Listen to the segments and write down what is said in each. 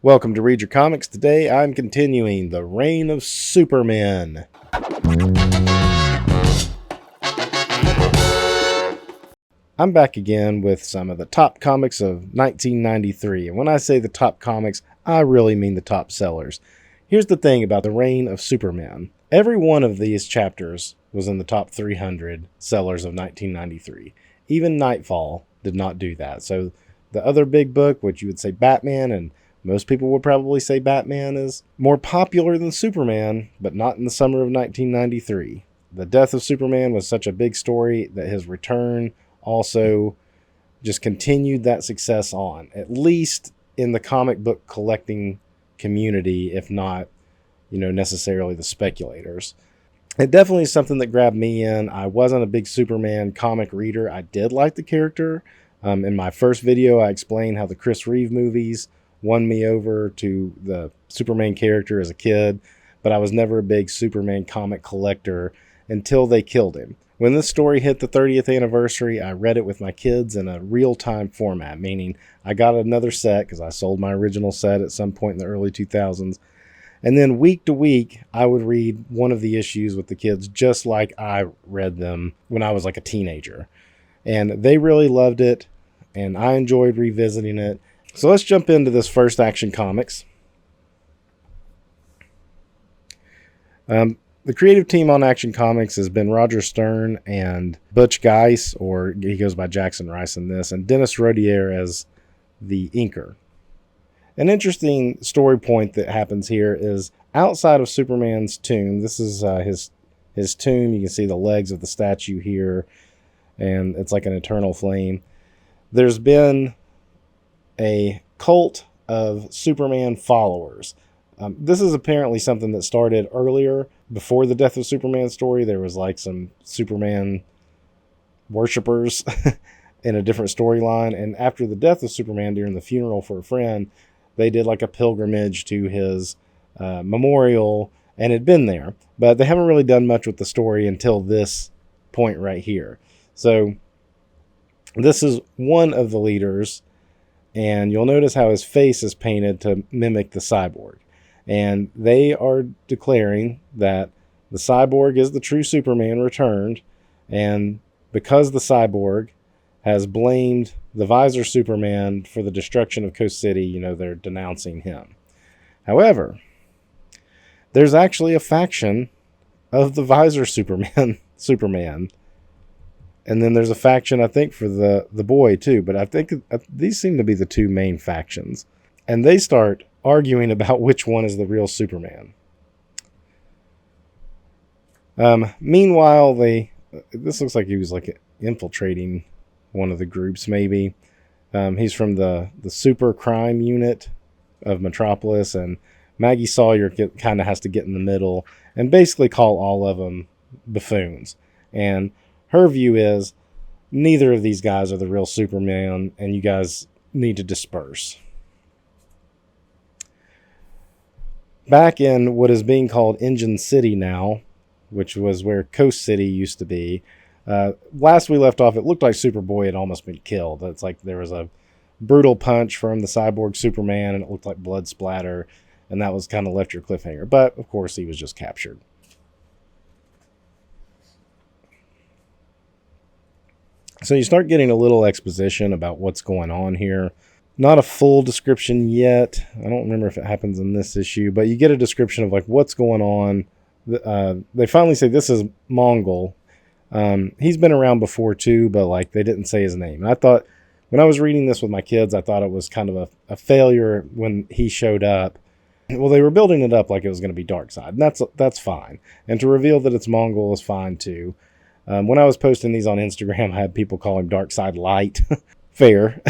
Welcome to Read Your Comics. Today I'm continuing the reign of Supermen. I'm back again with some of the top comics of 1993. And when I say the top comics, I really mean the top sellers. Here's the thing about the reign of Supermen. Every one of these chapters was in the top 300 sellers of 1993. Even Nightfall did not do that. So the other big book, which you would say Batman, and most people would probably say Batman is more popular than Superman, but not in the summer of 1993. The death of Superman was such a big story that his return also just continued that success on, at least in the comic book collecting community, if not, necessarily the speculators. It definitely is something that grabbed me in. I wasn't a big Superman comic reader. I did like the character. In my first video, I explained how the Chris Reeve movies won me over to the Superman character as a kid, but I was never a big Superman comic collector until they killed him. When this story hit the 30th anniversary, I read it with my kids in a real-time format, meaning I got another set because I sold my original set at some point in the early 2000s. And then week to week, I would read one of the issues with the kids just like I read them when I was like a teenager. And they really loved it, and I enjoyed revisiting it. So let's jump into this first Action Comics. The creative team on Action Comics has been Roger Stern and Butch Guice, or he goes by Jackson Rice in this, and Dennis Rodier as the inker. An interesting story point that happens here is outside of Superman's tomb. This is his tomb. You can see the legs of the statue here, and it's like an eternal flame. There's been a cult of Superman followers. This is apparently something that started earlier, before the death of Superman story. There was like some Superman worshippers in a different storyline. And after the death of Superman, during the funeral for a friend, they did like a pilgrimage to his memorial and had been there. But they haven't really done much with the story until this point right here. So this is one of the leaders, and you'll notice how his face is painted to mimic the cyborg. And they are declaring that the cyborg is the true Superman returned, and because the cyborg has blamed the Visor Superman for the destruction of Coast City, they're denouncing him. However, there's actually a faction of the Visor Superman, and then there's a faction, I think, for the boy too, but I think these seem to be the two main factions. And they start arguing about which one is the real Superman. Meanwhile, this looks like he was like infiltrating one of the groups, maybe. He's from the super crime unit of Metropolis, and Maggie Sawyer kind of has to get in the middle and basically call all of them buffoons. And her view is neither of these guys are the real Superman, and you guys need to disperse. Back in what is being called Engine City now, which was where Coast City used to be, last we left off, it looked like Superboy had almost been killed. It's like there was a brutal punch from the cyborg Superman, and it looked like blood splatter, and that was kind of left your cliffhanger. But, of course, he was just captured. So you start getting a little exposition about what's going on here. Not a full description yet. I don't remember if it happens in this issue, but you get a description of like what's going on. They finally say this is Mongol. He's been around before too, but like they didn't say his name. And I thought when I was reading this with my kids, I thought it was kind of a failure when he showed up. Well, they were building it up like it was going to be Darkseid, and that's fine. And to reveal that it's Mongol is fine too. When I was posting these on Instagram, I had people call him Darkseid Light. Fair.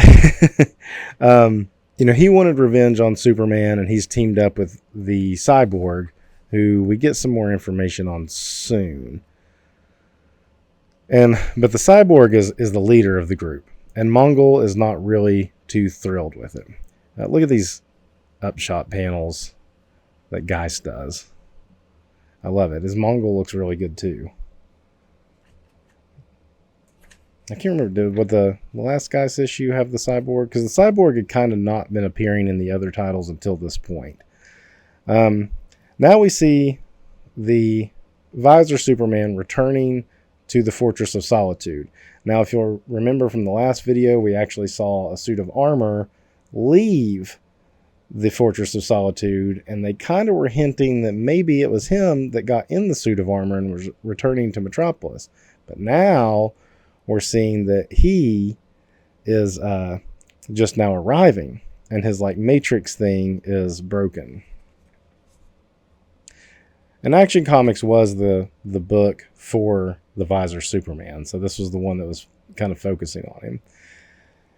He wanted revenge on Superman, and he's teamed up with the cyborg, who we get some more information on soon. But the cyborg is the leader of the group, and Mongol is not really too thrilled with it. Look at these upshot panels that Geist does. I love it. His Mongol looks really good too. I can't remember, would the last guy's issue have the Cyborg? Because the Cyborg had kind of not been appearing in the other titles until this point. Now we see the Visor Superman returning to the Fortress of Solitude. Now, if you'll remember from the last video, we actually saw a suit of armor leave the Fortress of Solitude, and they kind of were hinting that maybe it was him that got in the suit of armor and was returning to Metropolis. But now we're seeing that he is just now arriving, and his like Matrix thing is broken. And Action Comics was the book for the Visor Superman, so this was the one that was kind of focusing on him.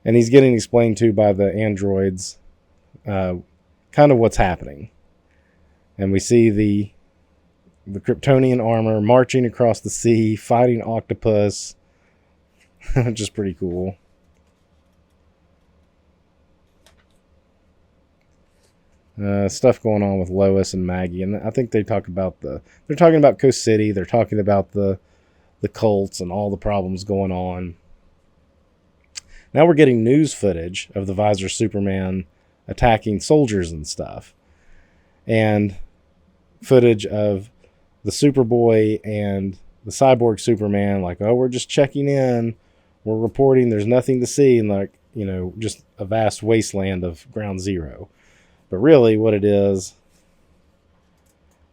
And he's getting explained to by the androids kind of what's happening. And we see the Kryptonian armor marching across the sea, fighting Octopus, which is pretty cool. Stuff going on with Lois and Maggie, and I think they're talking about Coast City. They're talking about the cults and all the problems going on. Now we're getting news footage of the Visor Superman attacking soldiers and stuff, and footage of the Superboy and the Cyborg Superman. Like, oh, we're just checking in. We're reporting. There's nothing to see, and like, you know, just a vast wasteland of Ground Zero. But really what it is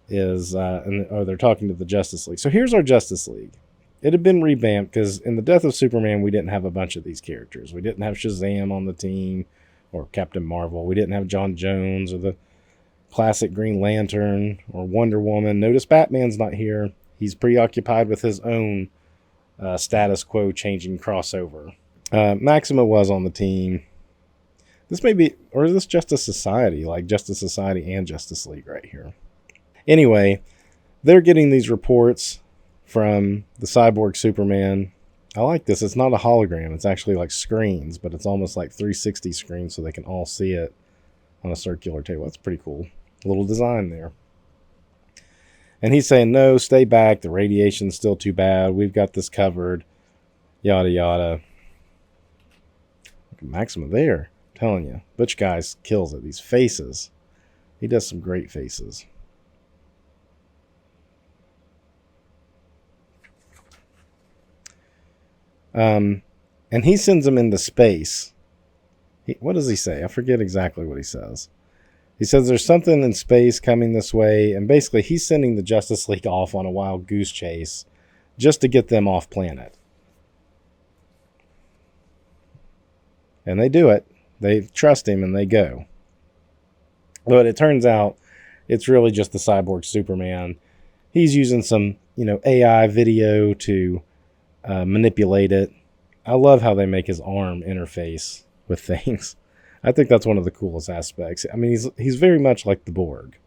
they're talking to the Justice League. So here's our Justice League. It had been revamped because in the Death of Superman, we didn't have a bunch of these characters. We didn't have Shazam on the team or Captain Marvel. We didn't have John Jones or the classic Green Lantern or Wonder Woman. Notice Batman's not here. He's preoccupied with his own status quo changing crossover. Maxima was on the team. This may be, or is this Justice Society? Like Justice Society and Justice League right here. Anyway, they're getting these reports from the Cyborg Superman. I like this. It's not a hologram. It's actually like screens, but it's almost like 360 screens so they can all see it on a circular table. That's pretty cool. A little design there. And he's saying, no, stay back. The radiation's still too bad. We've got this covered. Yada, yada. Look at Maxima there. Telling you, Butch Guys kills it. These faces, he does some great faces. And he sends them into space. What does he say? I forget exactly what he says. He says there's something in space coming this way, and basically he's sending the Justice League off on a wild goose chase just to get them off planet. And they do it. They trust him and they go. But it turns out it's really just the Cyborg Superman. He's using some, AI video to manipulate it. I love how they make his arm interface with things. I think that's one of the coolest aspects. I mean, he's very much like the Borg,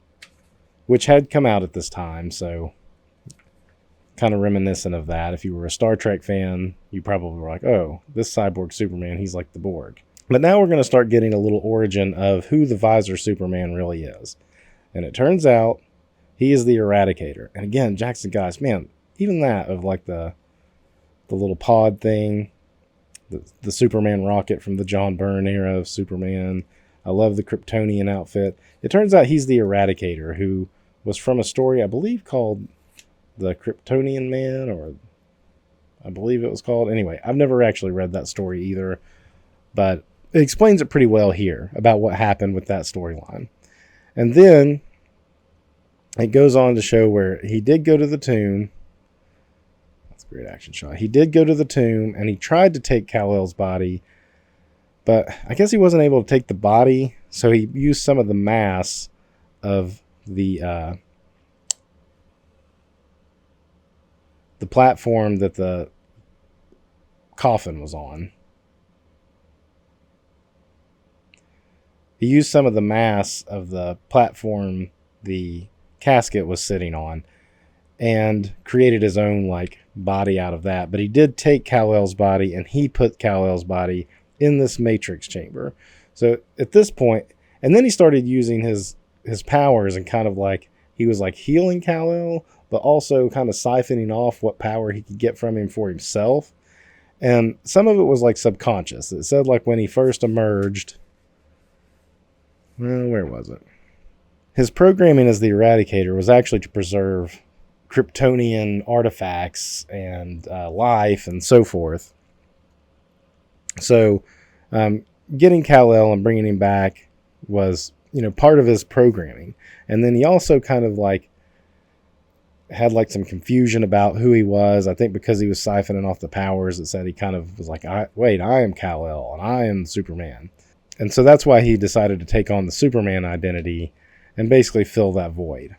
which had come out at this time, so kind of reminiscent of that. If you were a Star Trek fan, you probably were like, oh, this Cyborg Superman, he's like the Borg. But now we're going to start getting a little origin of who the Visor Superman really is. And it turns out he is the Eradicator. And again, Jackson Guys, man, even that of like the little pod thing, the Superman rocket from the John Byrne era of Superman. I love the Kryptonian outfit. It turns out he's the Eradicator, who was from a story, I believe, called The Kryptonian Man, or I believe it was called. Anyway, I've never actually read that story either, but it explains it pretty well here about what happened with that storyline. And then it goes on to show where he did go to the tomb. That's a great action shot. He did go to the tomb and he tried to take Kal-El's body, but I guess he wasn't able to take the body, so he used some of the mass of the platform that the coffin was on. He used some of the mass of the platform the casket was sitting on and created his own like body out of that. But he did take Kal-El's body and he put Kal-El's body in this matrix chamber. So at this point, and then he started using his powers and kind of like he was like healing Kal-El, but also kind of siphoning off what power he could get from him for himself. And some of it was like subconscious. It said like when he first emerged, well, where was it? His programming as the Eradicator was actually to preserve Kryptonian artifacts and life and so forth. So getting Kal-El and bringing him back was, part of his programming. And then he also kind of like had like some confusion about who he was. I think because he was siphoning off the powers, it said he kind of was like, I am Kal-El and I am Superman. And so that's why he decided to take on the Superman identity and basically fill that void.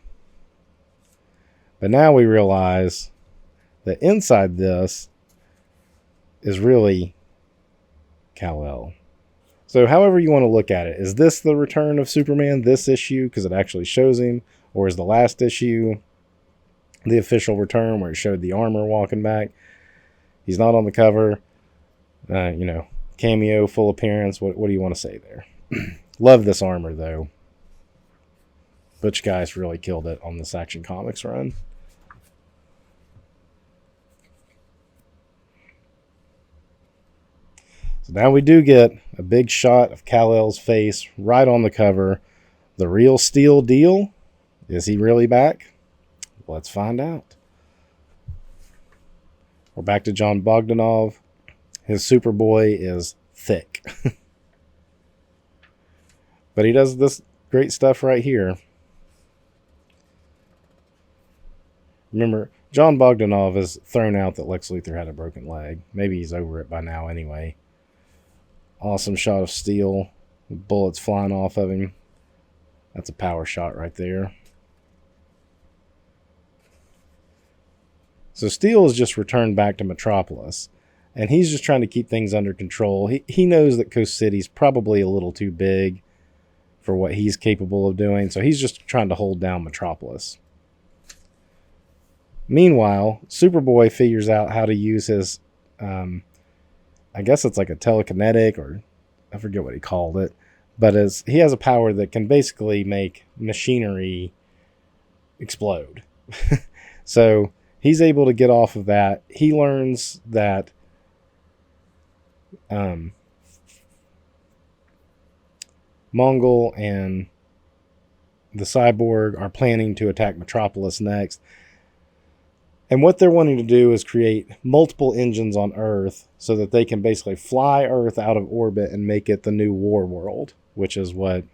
But now we realize that inside this is really Kal-El. So however you want to look at it, is this the return of Superman, this issue, because it actually shows him, or is the last issue the official return where it showed the armor walking back? He's not on the cover. Cameo, full appearance. What do you want to say there? Love this armor, though. Butch Guys really killed it on this Action Comics run. So now we do get a big shot of Kal-El's face right on the cover. The real Steel deal? Is he really back? Let's find out. We're back to John Bogdanov. His Superboy is thick. But he does this great stuff right here. Remember, John Bogdanov has thrown out that Lex Luthor had a broken leg. Maybe he's over it by now anyway. Awesome shot of Steel. Bullets flying off of him. That's a power shot right there. So Steel is just returned back to Metropolis. And he's just trying to keep things under control. He knows that Coast City's probably a little too big for what he's capable of doing. So he's just trying to hold down Metropolis. Meanwhile, Superboy figures out how to use his, I guess it's like a telekinetic, or I forget what he called it. But he has a power that can basically make machinery explode. So he's able to get off of that. He learns that Mongol and the Cyborg are planning to attack Metropolis next. And what they're wanting to do is create multiple engines on Earth so that they can basically fly Earth out of orbit and make it the new war world, which is what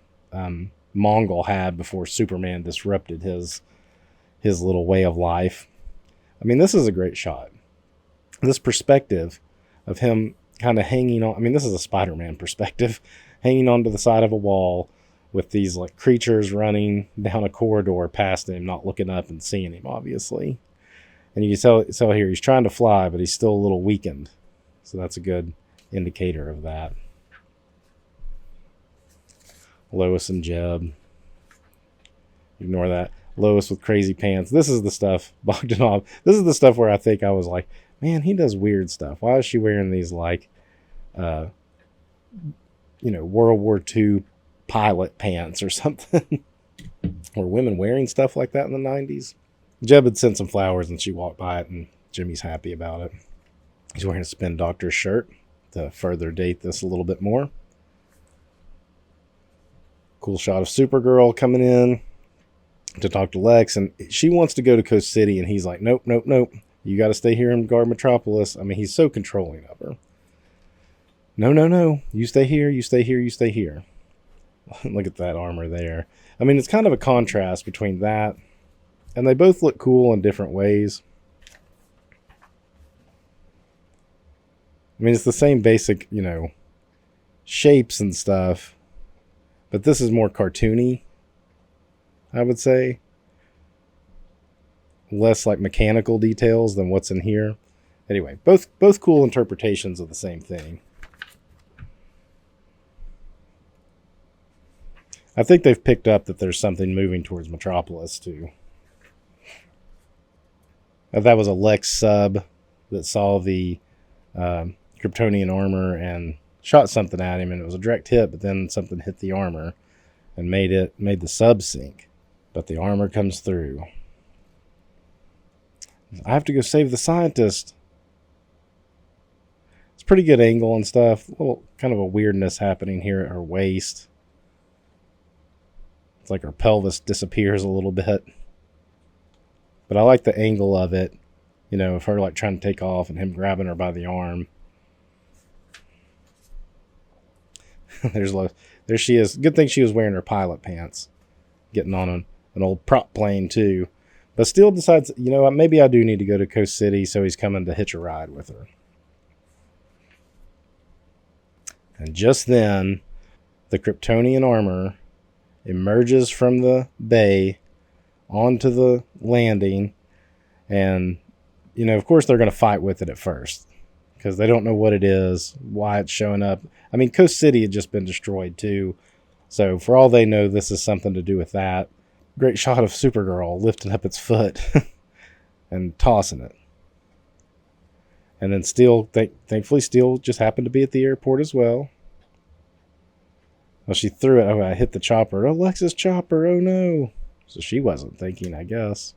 Mongol had before Superman disrupted his little way of life. I mean, this is a great shot. This perspective of him kind of hanging on. I mean, this is a Spider-Man perspective, hanging onto the side of a wall with these like creatures running down a corridor past him, not looking up and seeing him, obviously. And you can tell here he's trying to fly, but he's still a little weakened. So that's a good indicator of that. Lois and Jeb. Ignore that. Lois with crazy pants. This is the stuff, Bogdanov. This is the stuff where I think I was like, man, he does weird stuff. Why is she wearing these like, World War II pilot pants or something? Were women wearing stuff like that in the 90s? Jeb had sent some flowers and she walked by it, and Jimmy's happy about it. He's wearing a Spin Doctor shirt to further date this a little bit more. Cool shot of Supergirl coming in to talk to Lex, and she wants to go to Coast City, and he's like, nope. You got to stay here and guard Metropolis. I mean, he's so controlling of her. No. You stay here. Look at that armor there. I mean, it's kind of a contrast between that, and they both look cool in different ways. I mean, it's the same basic, shapes and stuff, but this is more cartoony, I would say. Less like mechanical details than what's in here. Anyway, both cool interpretations of the same thing. I think they've picked up that there's something moving towards Metropolis too. That was a Lex sub that saw the Kryptonian armor and shot something at him, and it was a direct hit, but then something hit the armor and made the sub sink. But the armor comes through. I have to go save the scientist. pretty good angle and stuff. A little kind of a weirdness happening here at her waist. It's like her pelvis disappears a little bit. But I like the angle of it. You know, of her like trying to take off and him grabbing her by the arm. There she is. Good thing she was wearing her pilot pants. Getting on an old prop plane too. But still decides, you know what, maybe I do need to go to Coast City, so he's coming to hitch a ride with her. And just then, the Kryptonian armor emerges from the bay onto the landing. And, you know, of course they're going to fight with it at first. Because they don't know what it is, why it's showing up. I mean, Coast City had just been destroyed too. So for all they know, this is something to do with that. Great shot of Supergirl lifting up its foot and tossing it. And then Steel, thankfully Steel just happened to be at the airport as well. Well, she threw it. Oh, I hit the chopper. Oh, Lex's chopper. Oh, no. So she wasn't thinking, I guess.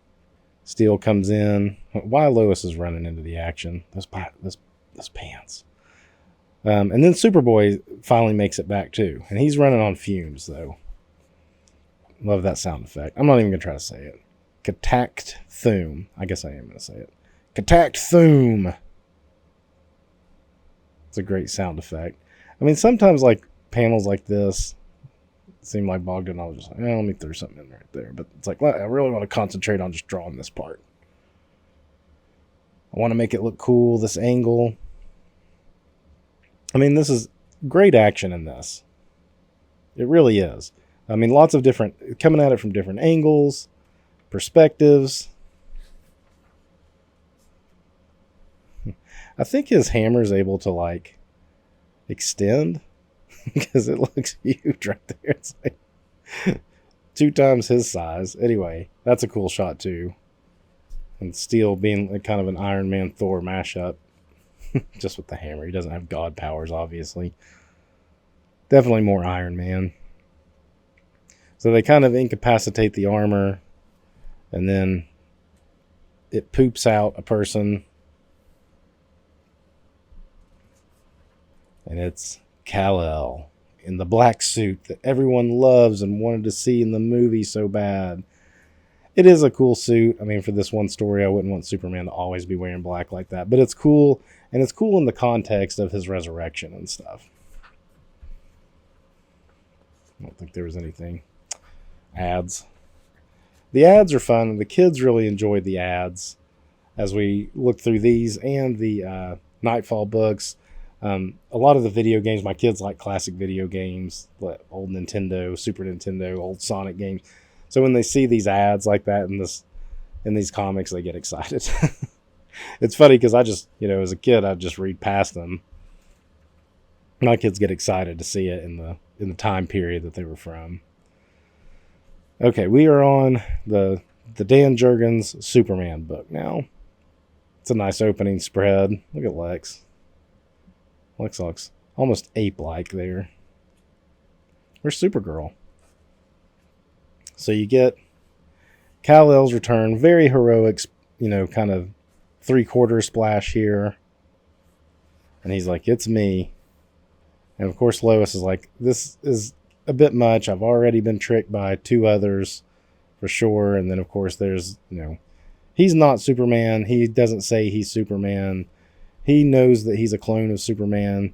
Steel comes in. Why Lois is running into the action. Those pants. And then Superboy finally makes it back too. And he's running on fumes, though. Love that sound effect. I'm not even going to try to say it. Katact Thoom. I guess I am going to say it. Katact Thoom. It's a great sound effect. I mean, sometimes like panels like this seem like bogged down. I was just like, let me throw something in right there. But it's like, I really want to concentrate on just drawing this part. I want to make it look cool, this angle. I mean, this is great action in this. It really is. I mean, lots of different, coming at it from different angles, perspectives. I think his hammer is able to, like, extend. Because it looks huge right there. It's like 2 times his size. Anyway, that's a cool shot, too. And Steel being kind of an Iron Man Thor mashup. Just with the hammer. He doesn't have god powers, obviously. Definitely more Iron Man. So they kind of incapacitate the armor. And then it poops out a person. And it's Kal-El in the black suit that everyone loves and wanted to see in the movie so bad. It is a cool suit. I mean, for this one story, I wouldn't want Superman to always be wearing black like that. But it's cool. And it's cool in the context of his resurrection and stuff. I don't think there was anything. Ads. The ads are fun. The kids really enjoyed the ads as we look through these and the Nightfall books. A lot of the video games, my kids like classic video games, like old Nintendo, Super Nintendo, old Sonic games. So when they see these ads like that in these comics, they get excited. It's funny because I just, as a kid, I'd just read past them. My kids get excited to see it in the time period that they were from. Okay, we are on the Dan Jurgens Superman book now. It's a nice opening spread. Look at Lex. Lex looks almost ape-like there. Where's Supergirl? So you get Kal-El's return. Very heroic, kind of 3/4 splash here. And he's like, it's me. And of course Lois is like, this is a bit much. I've already been tricked by 2 others for sure. And then of course there's, he's not Superman. He doesn't say he's Superman. He knows that he's a clone of Superman.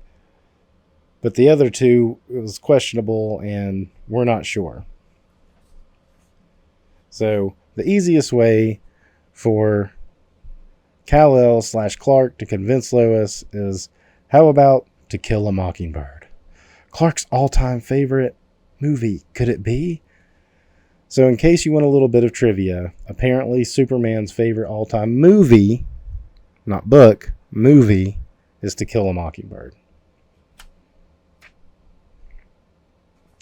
But the other 2, it was questionable and we're not sure. So the easiest way for Kal-El / Clark to convince Lois is, how about To Kill a Mockingbird? Clark's all-time favorite movie, could it be? So in case you want a little bit of trivia, apparently Superman's favorite all-time movie, not book, movie, is To Kill a Mockingbird.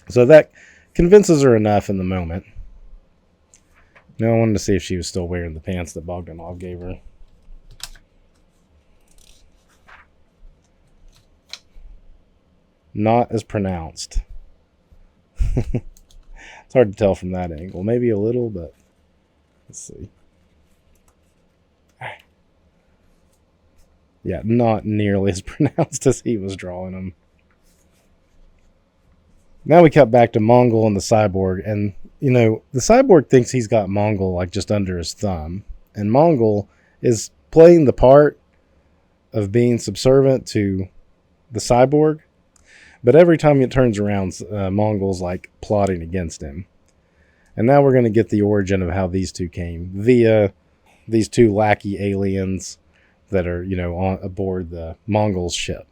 So that convinces her enough in the moment. Now I wanted to see if she was still wearing the pants that Bogdanov gave her. Not as pronounced. It's hard to tell from that angle. Maybe a little, but let's see. Yeah, not nearly as pronounced as he was drawing them. Now we cut back to Mongol and the cyborg, and the cyborg thinks he's got Mongol like just under his thumb, and Mongol is playing the part of being subservient to the cyborg, but every time it turns around, Mongol's like plotting against him. And now we're going to get the origin of how these two came via these two lackey aliens that are, on aboard the Mongol's ship.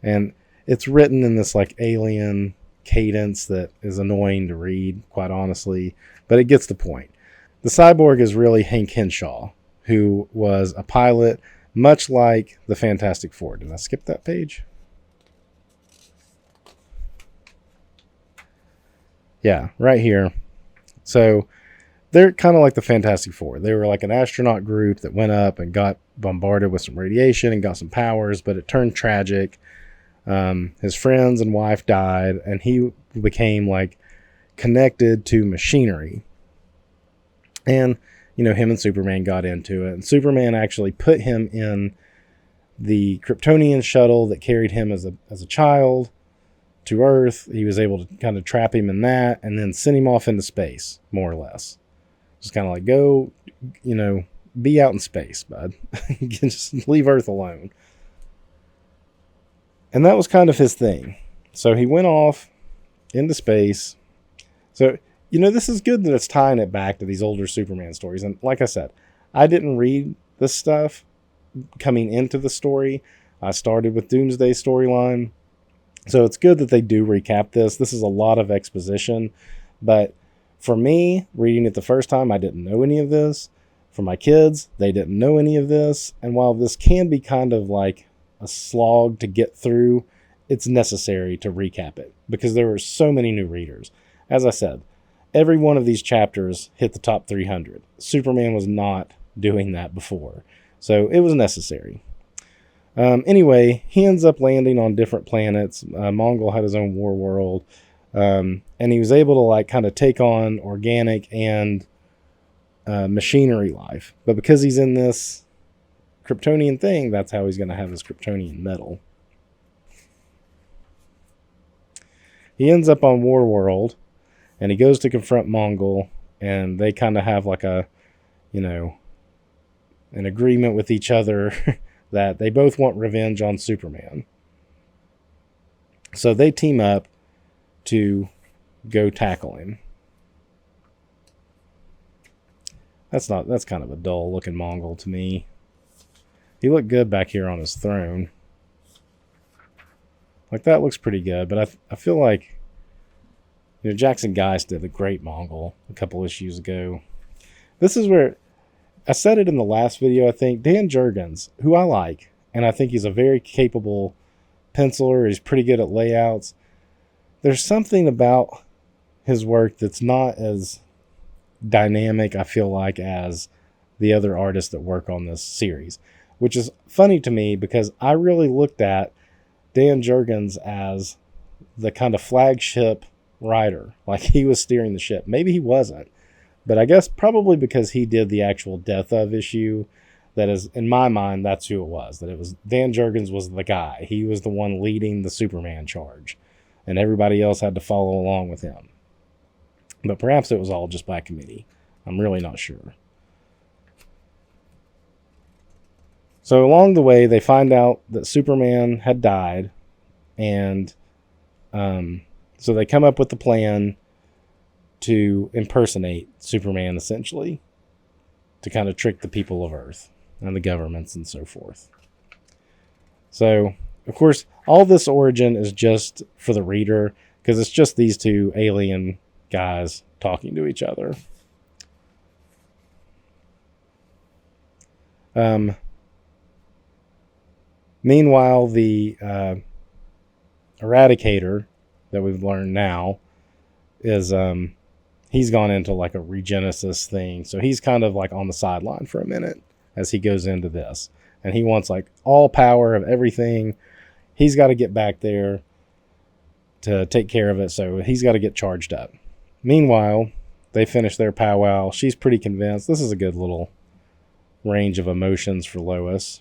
And it's written in this like alien cadence that is annoying to read, quite honestly, but it gets the point. The cyborg is really Hank Henshaw, who was a pilot, much like the Fantastic Four. Did I skip that page? Yeah, right here. So they're kind of like the Fantastic Four. They were like an astronaut group that went up and got bombarded with some radiation and got some powers, but it turned tragic. His friends and wife died, and he became like connected to machinery. And, him and Superman got into it. And Superman actually put him in the Kryptonian shuttle that carried him as a child to Earth. He was able to kind of trap him in that and then send him off into space, more or less. Just kind of like, go, be out in space, bud. Just leave Earth alone. And that was kind of his thing. So he went off into space. So, this is good that it's tying it back to these older Superman stories. And like I said, I didn't read this stuff coming into the story. I started with Doomsday storyline. So it's good that they do recap this. This is a lot of exposition. But for me, reading it the first time, I didn't know any of this. For my kids, they didn't know any of this. And while this can be kind of like a slog to get through, it's necessary to recap it because there were so many new readers. As I said, every one of these chapters hit the top 300. Superman was not doing that before. So it was necessary. Anyway, he ends up landing on different planets. Mongol had his own war world. And he was able to like kind of take on organic and machinery life. But because he's in this Kryptonian thing, that's how he's going to have his Kryptonian metal. He ends up on War World, and he goes to confront Mongol, and they kind of have like a, an agreement with each other that they both want revenge on Superman. So they team up to go tackle him. That's kind of a dull looking Mongol to me. He looked good back here on his throne. Like that looks pretty good, but I feel like Jackson Geist did a great Mongol a couple issues ago. This is where I said it in the last video, I think. Dan Jurgens, who I like, and I think he's a very capable penciler. He's pretty good at layouts. There's something about his work that's not as dynamic, I feel like, as the other artists that work on this series, which is funny to me because I really looked at Dan Jurgens as the kind of flagship writer. Like he was steering the ship. Maybe he wasn't. But I guess probably because he did the actual Death of issue, that is, in my mind, that's who it was. That it was Dan Jurgens was the guy. He was the one leading the Superman charge. And everybody else had to follow along with him. But perhaps it was all just by committee. I'm really not sure. So along the way, they find out that Superman had died. And so they come up with the plan to impersonate Superman, essentially, to kind of trick the people of Earth and the governments and so forth. So, of course, all this origin is just for the reader because it's just these two alien guys talking to each other. Meanwhile, the Eradicator that we've learned now is he's gone into like a regenesis thing. So he's kind of like on the sideline for a minute as he goes into this. And he wants like all power of everything. He's got to get back there to take care of it. So he's got to get charged up. Meanwhile, they finish their powwow. She's pretty convinced. This is a good little range of emotions for Lois.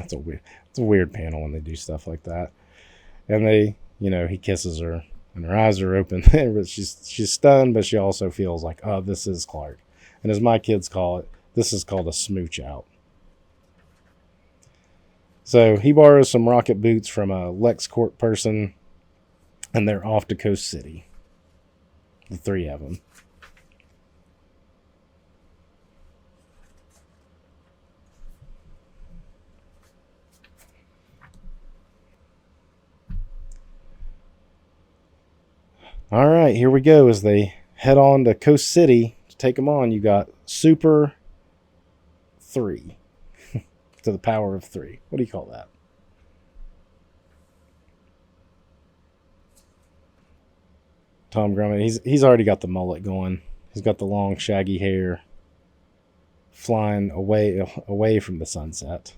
it's a weird panel when they do stuff like that. And they, he kisses her and her eyes are open. she's stunned, but she also feels like, oh, this is Clark. And as my kids call it, this is called a smooch out. So he borrows some rocket boots from a LexCorp person, and they're off to Coast City. The three of them. All right, here we go. As they head on to Coast City to take them on, you got Super 3 to the power of 3. What do you call that? Tom Grumman. He's already got the mullet going. He's got the long, shaggy hair flying away from the sunset.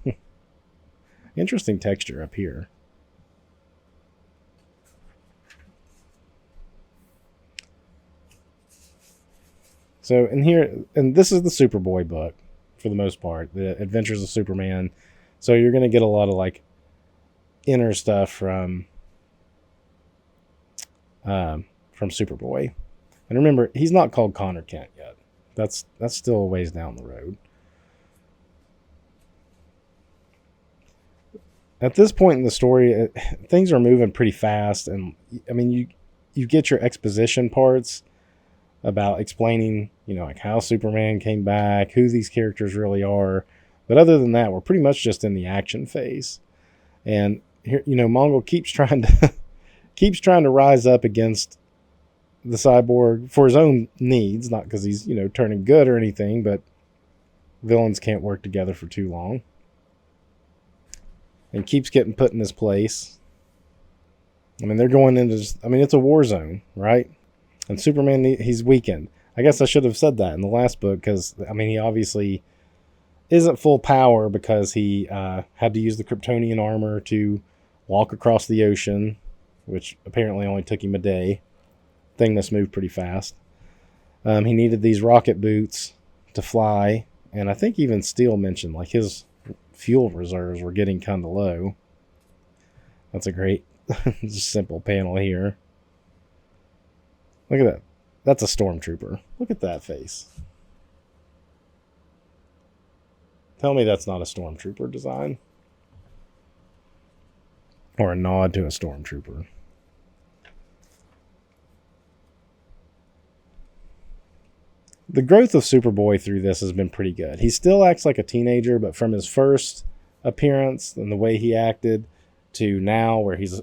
Interesting texture up here. So in here, and this is the Superboy book for the most part, the Adventures of Superman. So you're going to get a lot of like inner stuff from Superboy. And remember, he's not called Connor Kent yet. That's still a ways down the road. At this point in the story, things are moving pretty fast, and I mean, you get your exposition parts about explaining, like how Superman came back, who these characters really are. But other than that, we're pretty much just in the action phase. And here, Mongol keeps trying to rise up against the cyborg for his own needs, not because he's, turning good or anything, but villains can't work together for too long. And keeps getting put in his place. I mean, they're going into, it's a war zone, right? And Superman, he's weakened. I guess I should have said that in the last book because, he obviously isn't full power because he had to use the Kryptonian armor to walk across the ocean, which apparently only took him a day. Thing that's moved pretty fast. He needed these rocket boots to fly, and I think even Steele mentioned like his fuel reserves were getting kind of low. That's a great, just simple panel here. Look at that. That's a stormtrooper. Look at that face. Tell me that's not a stormtrooper design. Or a nod to a stormtrooper. The growth of Superboy through this has been pretty good. He still acts like a teenager, but from his first appearance and the way he acted to now where he's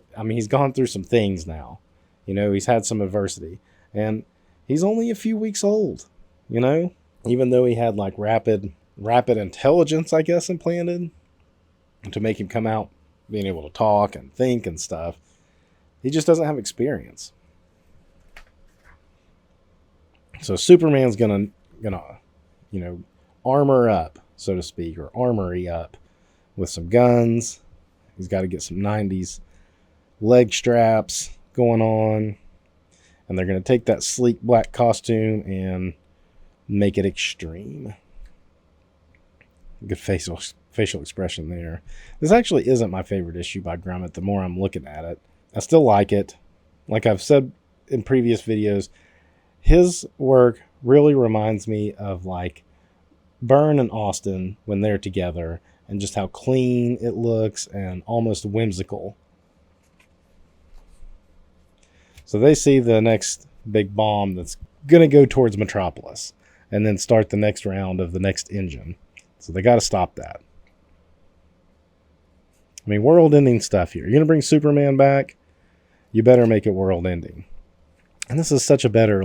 gone through some things now. He's had some adversity. And he's only a few weeks old, even though he had like rapid intelligence, I guess, implanted to make him come out being able to talk and think and stuff. He just doesn't have experience. So Superman's gonna armor up, so to speak, or armory up with some guns. He's got to get some 90s leg straps going on. And they're going to take that sleek black costume and make it extreme. Good facial expression there. This actually isn't my favorite issue by Grummett the more I'm looking at it. I still like it. Like I've said in previous videos, his work really reminds me of like Byrne and Austin when they're together and just how clean it looks and almost whimsical. So they see the next big bomb that's going to go towards Metropolis and then start the next round of the next engine. So they got to stop that. World-ending stuff here. You're going to bring Superman back, you better make it world-ending. And this is such a better,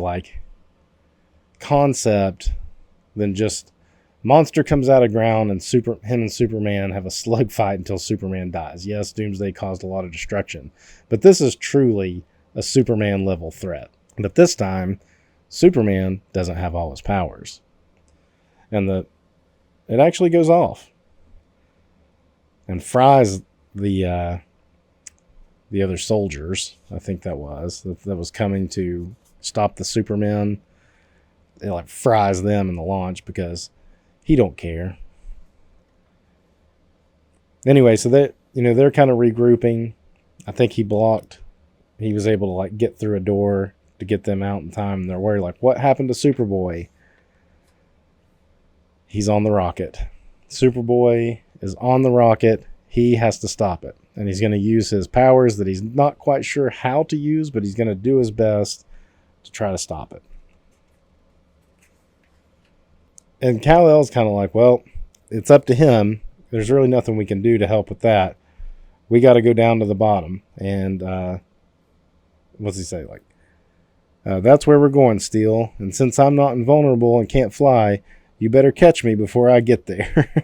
concept than just monster comes out of ground and him and Superman have a slug fight until Superman dies. Yes, Doomsday caused a lot of destruction. But this is truly a Superman level threat. But this time, Superman doesn't have all his powers. And it actually goes off. And fries the other soldiers, I think that was coming to stop the Supermen. It fries them in the launch because he don't care. Anyway, so they're kind of regrouping. I think he was able to like get through a door to get them out in time. And they're worried, like, what happened to Superboy? He's on the rocket. Superboy is on the rocket. He has to stop it. And he's going to use his powers that he's not quite sure how to use, but he's going to do his best to try to stop it. And Kal-El's kind of like, well, it's up to him. There's really nothing we can do to help with that. We got to go down to the bottom. And what's he say? Like, that's where we're going, Steel. And since I'm not invulnerable and can't fly, you better catch me before I get there.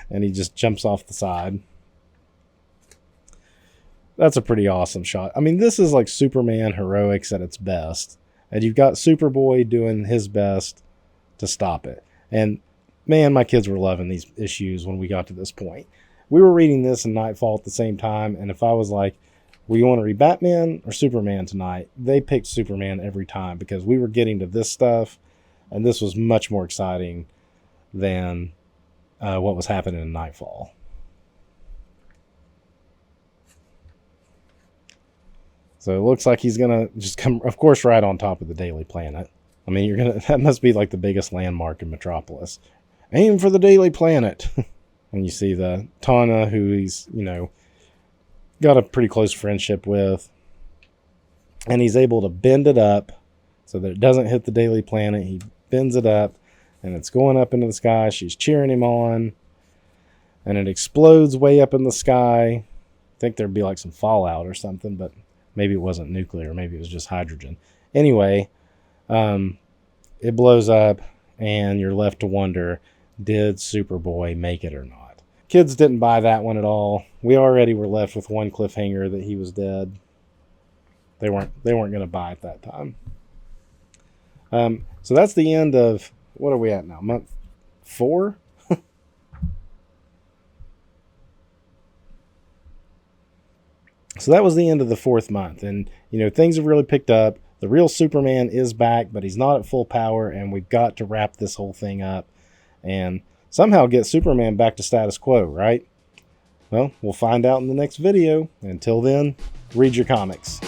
And he just jumps off the side. That's a pretty awesome shot. I mean, this is like Superman heroics at its best. And you've got Superboy doing his best to stop it. And man, my kids were loving these issues when we got to this point. We were reading this and Nightfall at the same time. And if I was like, well, you want to read Batman or Superman tonight? They picked Superman every time because we were getting to this stuff. And this was much more exciting than what was happening in Nightfall. So it looks like he's going to just come, of course, right on top of the Daily Planet. I mean, that must be like the biggest landmark in Metropolis. Aim for the Daily Planet. And you see the Tana, who he's, got a pretty close friendship with. And he's able to bend it up so that it doesn't hit the Daily Planet. He bends it up and it's going up into the sky. She's cheering him on. And it explodes way up in the sky. I think there'd be like some fallout or something, but maybe it wasn't nuclear. Maybe it was just hydrogen. Anyway, it blows up and you're left to wonder, did Superboy make it or not? Kids didn't buy that one at all. We already were left with one cliffhanger that he was dead. They weren't going to buy it that time. So that's the end of, what are we at now? Month 4? So that was the end of the 4th month. And, things have really picked up. The real Superman is back, but he's not at full power. And we've got to wrap this whole thing up and somehow get Superman back to status quo, right? Well, we'll find out in the next video. Until then, read your comics.